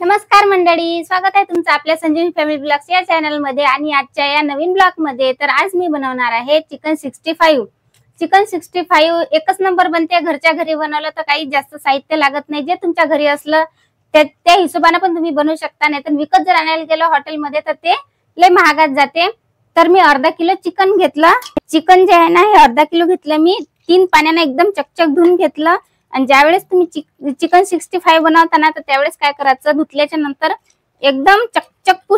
नमस्कार मंडळी, स्वागत आहे तुमचं आपल्या संजीवनी फॅमिली ब्लॉग्स या चॅनल मध्ये। आणि आजच्या या नवीन ब्लॉग मध्ये तर आज मी बनवणार आहे चिकन 65। चिकन 65 एकच नंबर बनते। घरच्या घरी बनवलं तर काही जास्त साहित्य लागत नाही। जे तुमच्या घरी असलं त्या हिशोबाने पण तुम्ही बनवू शकता। नाही तर विकत जर आणायला गेलो हॉटेल मध्ये तर ते लय महागात जाते। तर मी अर्धा किलो चिकन घेतलं। चिकन जे आहे ना हे अर्धा किलो घेतलं मी। 3 पाण्याने एकदम चकचक धुवून घेतलं। आणि ज्यावेळेस तुम्ही चिकन 65 बनवताना तर त्यावेळेस काय करायचं, धुतल्याच्या नंतर एकदम चकचक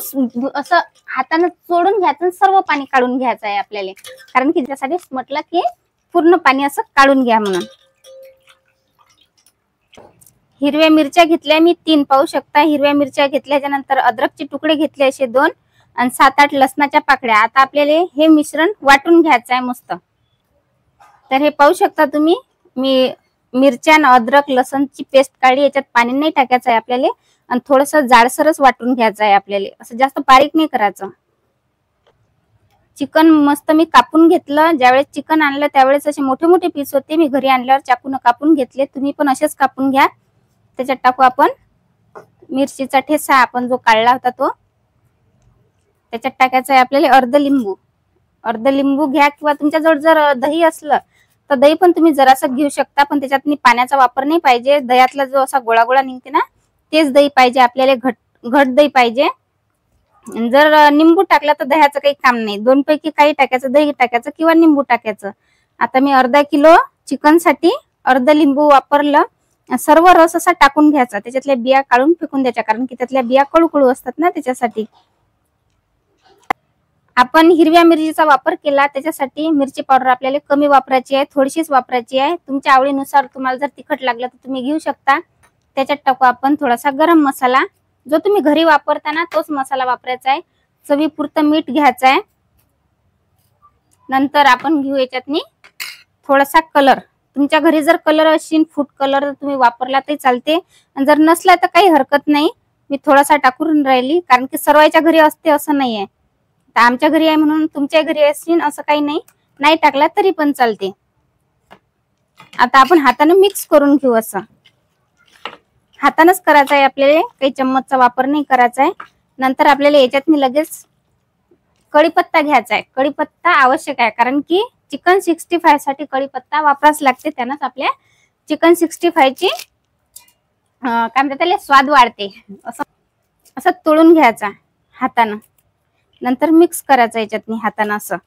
असं हाताने चोडून घ्यायचं, सर्व पाणी काढून घ्यायचं आहे आपल्याला। कारण की त्यासाठी म्हटलं की पूर्ण पाणी असं काढून घ्या म्हणून। हिरव्या मिरच्या घेतल्या मी 3, पाहू शकता। हिरव्या मिरच्या घेतल्याच्या नंतर अद्रकचे तुकडे घेतले असे 2 आणि 7-8 लसणाच्या पाकळ्या। आता आपल्याला हे मिश्रण वाटून घ्यायचं आहे मस्त। तर हे पाहू शकता तुम्ही, मी मिरच्या आणि अद्रक लसणची पेस्ट काढली। याच्यात पाणी नाही टाकायचं आहे आपल्याला आणि थोडंसं जाडसरच वाटून घ्यायचं आहे आपल्याला, असं जास्त बारीक नाही करायचं। चिकन मस्त मी कापून घेतलं। ज्यावेळेस चिकन आणलं त्यावेळेस असे मोठे मोठे पीस होते। मी घरी आणल्यावर चाकून कापून घेतले। तुम्ही पण असेच कापून घ्या। त्याच्यात टाकू आपण मिरचीचा ठेसा, आपण जो काढला होता तो। त्याच्यात टाकायचं आहे आपल्याला अर्ध लिंबू। अर्ध लिंबू घ्या, किंवा तुमच्याजवळ जर दही असलं तर दही पण तुम्ही जरासं घेऊ शकता। पण त्याच्यात पाण्याचा वापर नाही पाहिजे। दह्यातला जो असा गोळा गोळा निघते ना तेच दही पाहिजे आपल्याला, घट दही पाहिजे। जर निंबू टाकला तर दह्याचं काही काम नाही। 2 पैकी काही टाकायचं, दही टाकायचं किंवा निंबू टाकायचं। आता मी अर्धा किलो चिकन साठी अर्ध लिंबू वापरलं। सर्व रस असा टाकून घ्यायचा, त्याच्यातल्या बिया काढून फेकून द्यायच्या, कारण की त्यातल्या बिया कडू कडू असतात ना त्याच्यासाठी। आपण हिरव्या मिरचीचा वापर केला, त्याच्यासाठी मिरची पावडर आपल्याला कमी वापरायची आहे, थोडीशीच वापरायची आहे। तुमच्या आवडीनुसार तुम्हाला जर तिखट लागलं तर तुम्ही घेऊ शकता। त्याच्यात टाकू आपण थोडासा गरम मसाला, जो तुम्ही घरी वापरता ना तोच मसाला वापरायचा आहे। चवीपुरतं मीठ घ्यायचं आहे। नंतर आपण घेऊ याच्यातनी थोडासा कलर। तुमच्या घरी जर कलर असेल फूड कलर तुम्ही वापरला तरी चालते, आणि जर नसला तर काही हरकत नाही। मी थोडासा टाकून राहिली, कारण की सर्वांच्या घरी असते असं नाहीये। आमच्या घरी आहे म्हणून तुमच्या घरी असेल असं काही नाही, नाही टाकला तरी पण चालते। आता आपण हाताने मिक्स करून घेऊ, असं हातानेच करायचं आहे आपल्याला, काही चम्मचचा वापर नाही करायचा आहे। नंतर आपल्याला याच्यात लगेच कढीपत्ता घ्यायचा आहे। कढीपत्ता आवश्यक आहे, कारण की चिकन 65 साठी कढीपत्ता वापराच लागते। त्यानंच आपल्या चिकन 65 ची काय म्हणतात त्याला स्वाद वाढते। असं तोडून घ्यायचा हाताने, नंतर मिक्स करायचं याच्यात हाताने असं।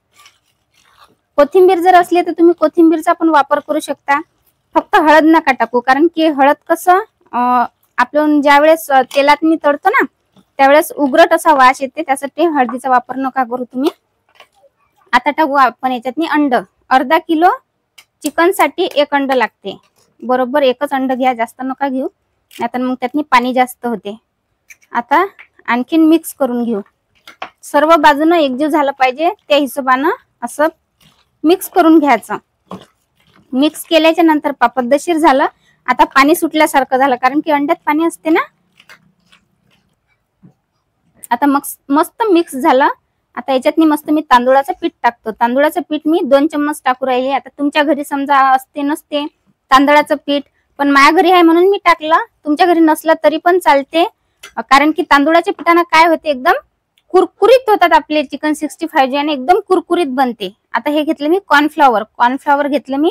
कोथिंबीर जर असली तर तुम्ही कोथिंबीरचा पण वापर करू शकता। फक्त हळद नका टाकू, कारण की हळद कसं आपण ज्यावेळेस तेलात तळतो ना त्यावेळेस उग्रट असा वास येते, त्यासाठी हळदीचा वापर नका करू तुम्ही। आता टाकू आपण याच्यात अंड। अर्धा किलो चिकन साठी 1 अंड लागते, बरोबर 1च अंड घ्या, जास्त नका घेऊ, नाहीतर मग त्यातनी पाणी जास्त होते। आता आणखीन मिक्स करून घेऊ, सर्व बाजूनं एकजीव झालं पाहिजे, त्या हिशोबानं असं मिक्स करून घ्यायचं। मिक्स केल्याच्या नंतर पद्धतशीर झालं। आता पाणी सुटल्यासारखं झालं, कारण की अंड्यात पाणी असते ना। आता मस्त मिक्स झालं। आता याच्यात मस्त मी तांदूळाचं पीठ टाकतो। तांदूळाचं पीठ मी 2 चम्मच टाकू राहिले। आता तुमच्या घरी समजा असते नसते तांदळाचं पीठ, पण माझ्या घरी आहे म्हणून मी टाकलं। तुमच्या घरी नसलं तरी पण चालते, कारण की तांदूळाच्या पिठानं काय होते, एकदम कुरकुरीत होतात आपले चिकन 65 आणि एकदम कुरकुरीत बनते। आता हे घेतलं मी कॉर्नफ्लॉवर। कॉर्नफ्लॉवर घेतलं मी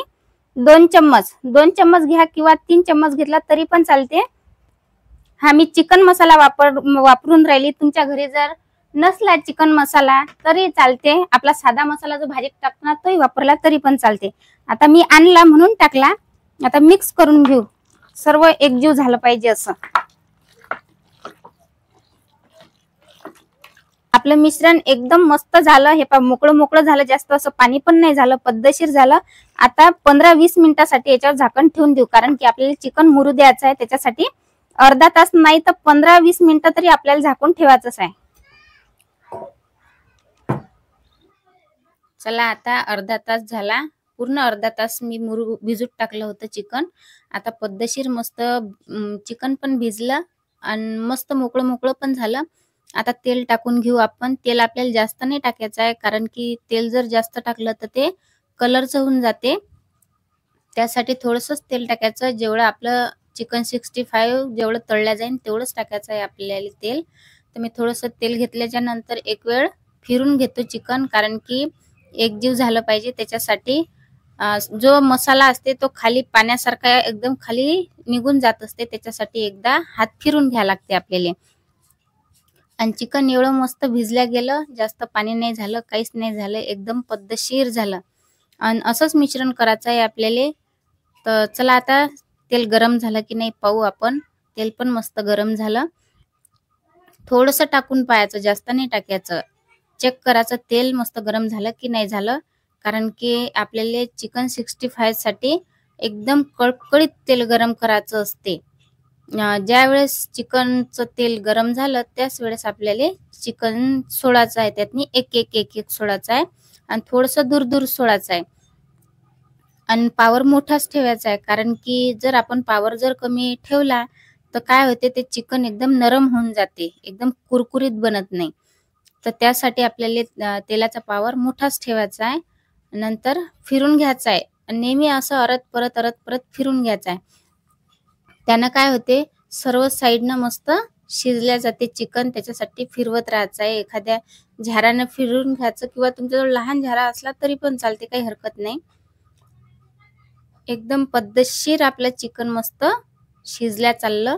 2 चम्मच। 2 चम्मच घ्या किंवा 3 चम्मच घेतला तरी पण चालते। हा मी चिकन मसाला वापरून राहिली। तुमच्या घरी जर नसला चिकन मसाला तरी चालते, आपला साधा मसाला जो भाजीत टाकतो ना तोही वापरला तरी पण चालते। आता मी आणला म्हणून टाकला। आता मिक्स करून घेऊ, सर्व एकजीव झालं पाहिजे असं। आपलं मिश्रण एकदम मस्त झालं। हे पहा मोकळं मोकळं झालं, जास्त असं पाणी पण नाही झालं, पद्धतशीर झालं। आता 15-20 मिनिटासाठी याच्यावर झाकण ठेवून देऊ, कारण की आपल्याला चिकन मुरू द्यायचं आहे। त्याच्यासाठी अर्धा तास नाही तर 15-20 मिनिटं तरी आपल्याला झाकून ठेवायचंच आहे। चला आता अर्धा तास झाला, पूर्ण अर्धा तास मी मुरू भिजूत टाकलं होतं चिकन। आता पद्धतशीर मस्त चिकन पण भिजलं आणि मस्त मोकळं मोकळं पण झालं। आता तेल टाकून घेऊ आपण। तेल आपल्याला जास्त नाही टाकायचं आहे, कारण की तेल जर जास्त टाकलं तर ते कलरचं होऊन जाते। त्यासाठी थोडंसंच तेल टाकायचं, जेवढं आपलं चिकन 65 जेवढं तळल्या जाईल तेवढंच टाकायचं आहे आपल्याला तेल. तर मी थोडंसं तेल घेतल्याच्या नंतर एक वेळ फिरून घेतो चिकन, कारण की एकजीव झालं पाहिजे त्याच्यासाठी. जो मसाला असते तो खाली पाण्यासारखा एकदम खाली निघून जात असते, त्याच्यासाठी एकदा हात फिरून घ्यायला लागते आपल्याला. आणि चिकन एवढं मस्त भिजल्या गेलं, जास्त पाणी नाही झालं, काहीच नाही झालं, एकदम पद्धतशीर झालं. आणि असंच मिश्रण करायचं आहे आपल्याला. तर चला आता तेल गरम झालं की नाही पाहू आपण. तेल पण मस्त गरम झालं. थोडंसं टाकून पाहायचं, जास्त नाही टाकायचं. चेक करायचं तेल मस्त गरम झालं की नाही झालं, कारण की आपल्याला चिकन 65 साठी एकदम कडकडीत तेल गरम करायचं असते. ज्यावेळेस चिकनचं तेल गरम झालं त्याच वेळेस आपल्याला चिकन सोडायचं आहे. त्यातनी एक एक एक एक सोडायचं आहे आणि थोडंसं दूर दूर सोडायचं आहे. आणि पावर मोठाच ठेवायचा आहे, कारण की जर आपण पावर जर कमी ठेवला तर काय होते, ते चिकन एकदम नरम होऊन जाते, एकदम कुरकुरीत बनत नाही. तर त्यासाठी आपल्याला तेलाचा पावर मोठाच ठेवायचा आहे. नंतर फिरून घ्यायचा आहे, नेहमी असं अरत परत फिरून घ्यायचं आहे. त्यानं काय होते, सर्व साईडनं मस्त शिजल्या जाते चिकन. त्याच्यासाठी फिरवत राहायचं आहे. एखाद्या झाऱ्यानं फिरून घ्यायचं किंवा तुमच्याजवळ लहान झारा असला तरी पण चालते, काही हरकत नाही. एकदम पद्धतशीर आपलं चिकन मस्त शिजल्या चाललं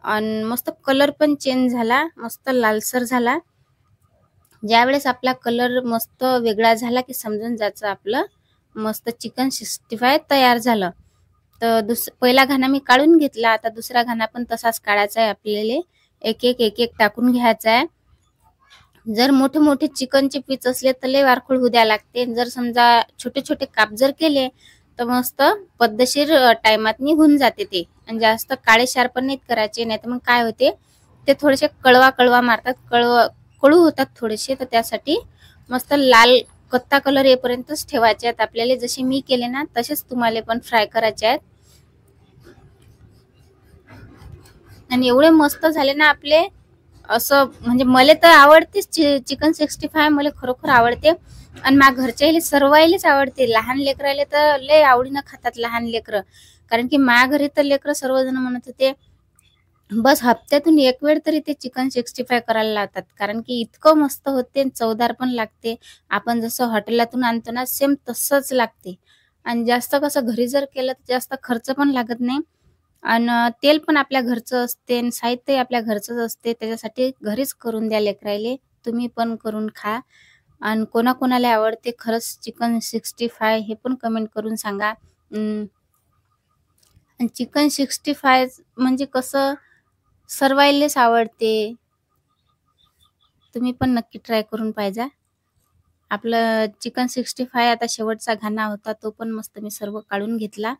आणि मस्त कलर पण चेंज झाला, मस्त लालसर झाला. ज्यावेळेस आपला कलर मस्त वेगळा झाला की समजून जायचं आपलं मस्त चिकन 65 तयार झालं. तर पहिला घाणा मी काढून घेतला, आता दुसरा घाणा पण तसाच काढायचा आहे आपल्याला. एक एक टाकून घ्यायचा आहे. जर मोठे मोठे चिकनचे पीस असले तर लय वारखोळ होऊ द्या लागते. जर समजा छोटे छोटे काप जर केले तर मस्त पद्धतशीर टायमात निघून जाते ते. आणि जास्त काळेशार पण नाहीत करायचे, नाही तर मग काय होते, ते थोडेसे कळवा मारतात, कडू होतात थोडेसे. तर त्यासाठी मस्त लाल कत्ता कलर येईपर्यंतच ठेवायचे आहेत आपल्याला. जसे मी केले ना तसेच तुम्हाला पण फ्राय करायचे आहेत. आणि एवढे मस्त झाले ना आपले, असं म्हणजे मला तर आवडतेच चिकन 65, मला खरोखर आवडते. आणि माझ्या घरच्याही सर्वायलाच आवडते. लहान लेकराले तर लय आवडीनं खातात लहान लेकरं, कारण की माझ्या घरी तर लेकरं सर्वजण म्हणत होते बस हप्त्यातून एक वेळ तरी ते चिकन 65 करायला लावतात, कारण की इतकं मस्त होते, चवदार पण लागते. आपण जसं हॉटेलातून आणतो ना सेम तसंच लागते. आणि जास्त कसं घरी जर केलं तर जास्त खर्च पण लागत नाही. आणि तेल पण आपल्या घरचं असते आणि साहित्य आपल्या घरचंच असते. त्याच्यासाठी घरीच करून द्या लेकरायले. तुम्ही पण करून खा. आणि कोणाकोणाला आवडते खरंच चिकन 65 हे पण कमेंट करून सांगा. आणि चिकन 65 म्हणजे कसं सर्वायलेच आवडते. तुम्ही पण नक्की ट्राय करून पाहिजा. आपलं चिकन 65 आता शेवटचा घाणा होता, तो पण मस्त मी सर्व काढून घेतला.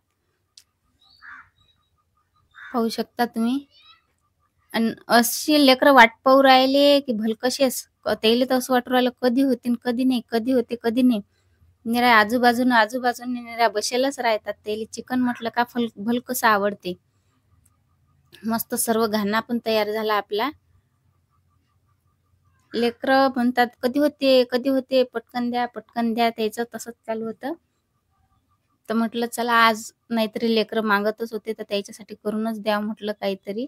पाहू शकता तुम्ही. आणि अशी लेकरं वाट पाहू राहिले की भलकसेच, त्याला तर असं वाटू राहिलं कधी होतील कधी नाही, कधी होते कधी नाही. निरा आजूबाजूने निरा बसेलच राहतात. त्याला चिकन म्हटलं का भलकसं आवडते. मस्त सर्व घाणा पण तयार झाला आपला. लेकरं म्हणतात कधी होते, पटकन द्या, त्याचं तसंच चालू होतं. तर म्हटलं चला आज नाहीतरी लेकरं मागतच होते, तर त्याच्यासाठी करूनच द्यावं म्हटलं काहीतरी,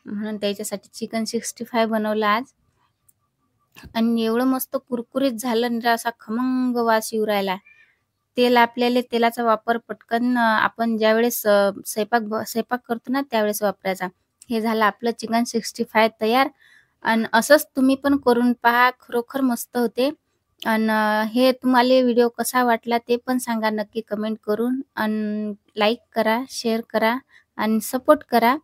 म्हणून त्याच्यासाठी चिकन 65 बनवलं आज. आणि एवढं मस्त कुरकुरीत झालं आणि असा खमंग वास येऊ राहिला. आपल्याला तेलाचा वापर पटकन आपण ज्यावेळेस स्वयंपाक करतो ना त्यावेळेस वापरायचा. हे झालं आपलं चिकन 65 तयार. आणि असंच तुम्ही पण करून पहा, खरोखर मस्त होते. आणि हे तुम्हाला व्हिडिओ कसा वाटला ते पण सांगा नक्की कमेंट करून. आणि लाईक करा, शेअर करा आणि सपोर्ट करा.